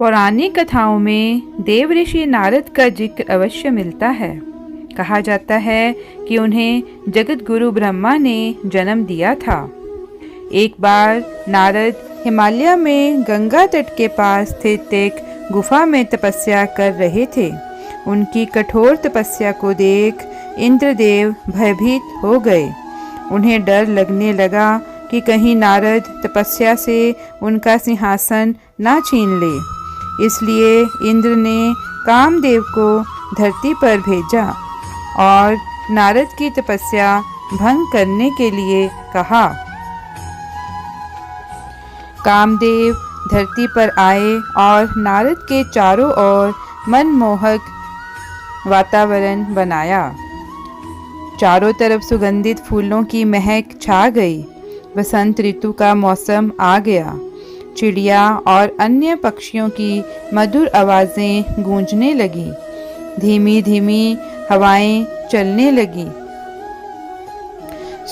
पौराणिक कथाओं में देव ऋषि नारद का जिक्र अवश्य मिलता है। कहा जाता है कि उन्हें जगत गुरु ब्रह्मा ने जन्म दिया था। एक बार नारद हिमालय में गंगा तट के पास स्थित एक गुफा में तपस्या कर रहे थे। उनकी कठोर तपस्या को देख इंद्रदेव भयभीत हो गए। उन्हें डर लगने लगा कि कहीं नारद तपस्या से उनका सिंहासन ना छीन ले। इसलिए इंद्र ने कामदेव को धरती पर भेजा और नारद की तपस्या भंग करने के लिए कहा। कामदेव धरती पर आए और नारद के चारों ओर मनमोहक वातावरण बनाया। चारों तरफ सुगंधित फूलों की महक छा गई। बसंत ऋतु का मौसम आ गया। चिड़िया और अन्य पक्षियों की मधुर आवाज़ें गूंजने लगी। धीमी धीमी हवाएं चलने लगी।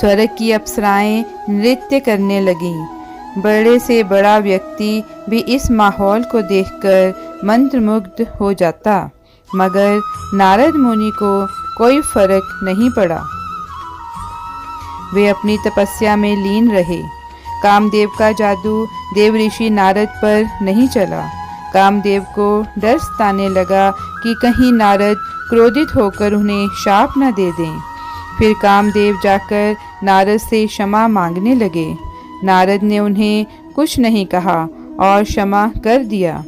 स्वर्ग की अप्सराएं नृत्य करने लगीं। बड़े से बड़ा व्यक्ति भी इस माहौल को देखकर मंत्रमुग्ध हो जाता, मगर नारद मुनि को कोई फर्क नहीं पड़ा। वे अपनी तपस्या में लीन रहे। कामदेव का जादू देव ऋषि नारद पर नहीं चला। कामदेव को डर सताने लगा कि कहीं नारद क्रोधित होकर उन्हें शाप न दे दें। फिर कामदेव जाकर नारद से क्षमा मांगने लगे। नारद ने उन्हें कुछ नहीं कहा और क्षमा कर दिया।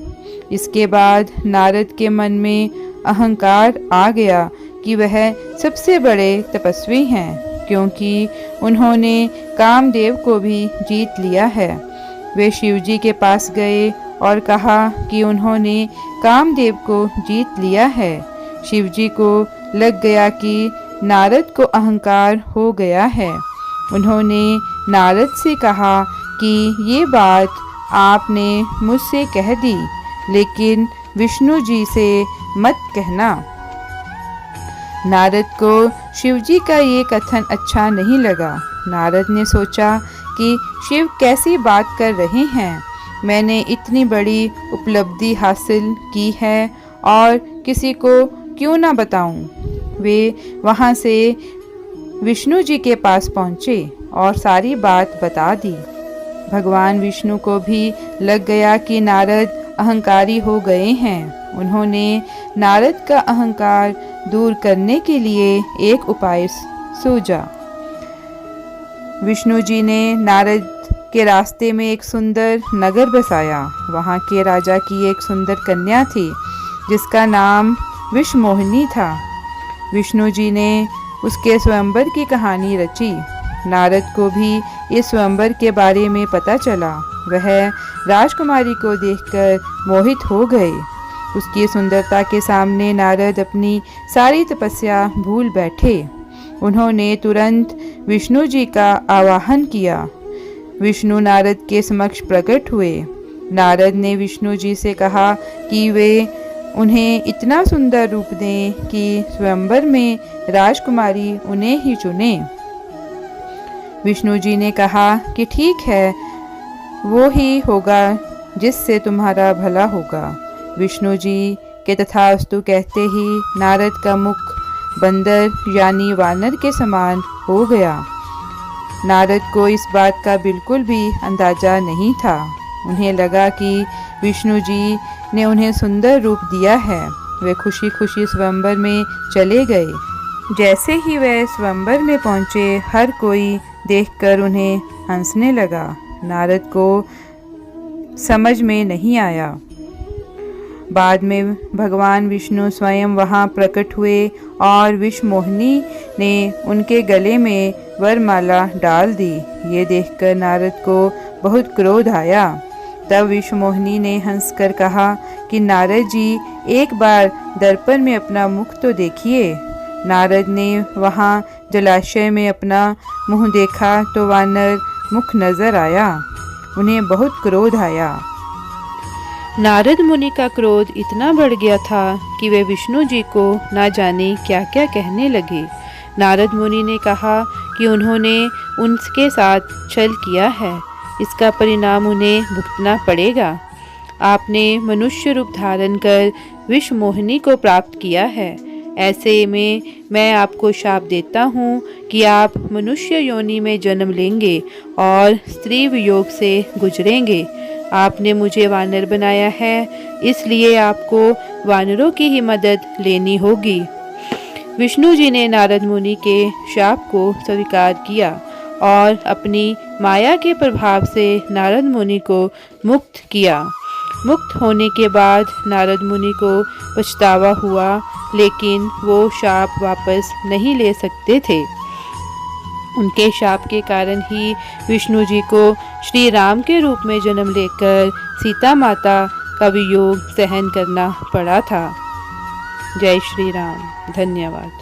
इसके बाद नारद के मन में अहंकार आ गया कि वह सबसे बड़े तपस्वी हैं, क्योंकि उन्होंने कामदेव को भी जीत लिया है। वे शिवजी के पास गए और कहा कि उन्होंने कामदेव को जीत लिया है। शिवजी को लग गया कि नारद को अहंकार हो गया है। उन्होंने नारद से कहा कि ये बात आपने मुझसे कह दी, लेकिन विष्णु जी से मत कहना। नारद को शिवजी का ये कथन अच्छा नहीं लगा। नारद ने सोचा कि शिव कैसी बात कर रहे हैं। मैंने इतनी बड़ी उपलब्धि हासिल की है और किसी को क्यों ना बताऊं। वे वहां से विष्णु जी के पास पहुंचे और सारी बात बता दी। भगवान विष्णु को भी लग गया कि नारद अहंकारी हो गए हैं। उन्होंने नारद का अहंकार दूर करने के लिए एक उपाय सूझा। विष्णु जी ने नारद के रास्ते में एक सुंदर नगर बसाया। वहाँ के राजा की एक सुंदर कन्या थी जिसका नाम विषमोहिनी था। विष्णु जी ने उसके स्वयंवर की कहानी रची। नारद को भी इस स्वयंवर के बारे में पता चला। वह राजकुमारी को देखकर मोहित हो गए। उसकी सुंदरता के सामने नारद अपनी सारी तपस्या भूल बैठे। उन्होंने तुरंत विष्णु जी का आवाहन किया। विष्णु नारद के समक्ष प्रकट हुए। नारद ने विष्णु जी से कहा कि वे उन्हें इतना सुंदर रूप दें कि स्वयंवर में राजकुमारी उन्हें ही चुने। विष्णु जी ने कहा कि ठीक है, वो ही होगा जिससे तुम्हारा भला होगा। विष्णु जी के तथास्तु कहते ही नारद का मुख बंदर यानी वानर के समान हो गया। नारद को इस बात का बिल्कुल भी अंदाजा नहीं था। उन्हें लगा कि विष्णु जी ने उन्हें सुंदर रूप दिया है। वे खुशी खुशी स्वयंवर में चले गए। जैसे ही वे स्वयंवर में पहुँचे, हर कोई देखकर उन्हें हंसने लगा। नारद को समझ में नहीं आया। बाद में भगवान विष्णु स्वयं वहां प्रकट हुए और विषमोहिनी ने उनके गले में वरमाला डाल दी। ये देखकर नारद को बहुत क्रोध आया। तब विषमोहिनी ने हंसकर कहा कि नारद जी, एक बार दर्पण में अपना मुख तो देखिए। नारद ने वहां जलाशय में अपना मुंह देखा तो वानर मुख नजर आया। उन्हें बहुत क्रोध आया। नारद मुनि का क्रोध इतना बढ़ गया था कि वे विष्णु जी को ना जाने क्या क्या कहने लगे। नारद मुनि ने कहा कि उन्होंने उनके साथ छल किया है, इसका परिणाम उन्हें भुगतना पड़ेगा। आपने मनुष्य रूप धारण कर विष मोहिनी को प्राप्त किया है। ऐसे में मैं आपको शाप देता हूँ कि आप मनुष्य योनि में जन्म लेंगे और स्त्री वियोग से गुजरेंगे। आपने मुझे वानर बनाया है, इसलिए आपको वानरों की ही मदद लेनी होगी। विष्णु जी ने नारद मुनि के शाप को स्वीकार किया और अपनी माया के प्रभाव से नारद मुनि को मुक्त किया। मुक्त होने के बाद नारद मुनि को पछतावा हुआ, लेकिन वो शाप वापस नहीं ले सकते थे। उनके शाप के कारण ही विष्णु जी को श्री राम के रूप में जन्म लेकर सीता माता का वियोग सहन करना पड़ा था। जय श्री राम। धन्यवाद।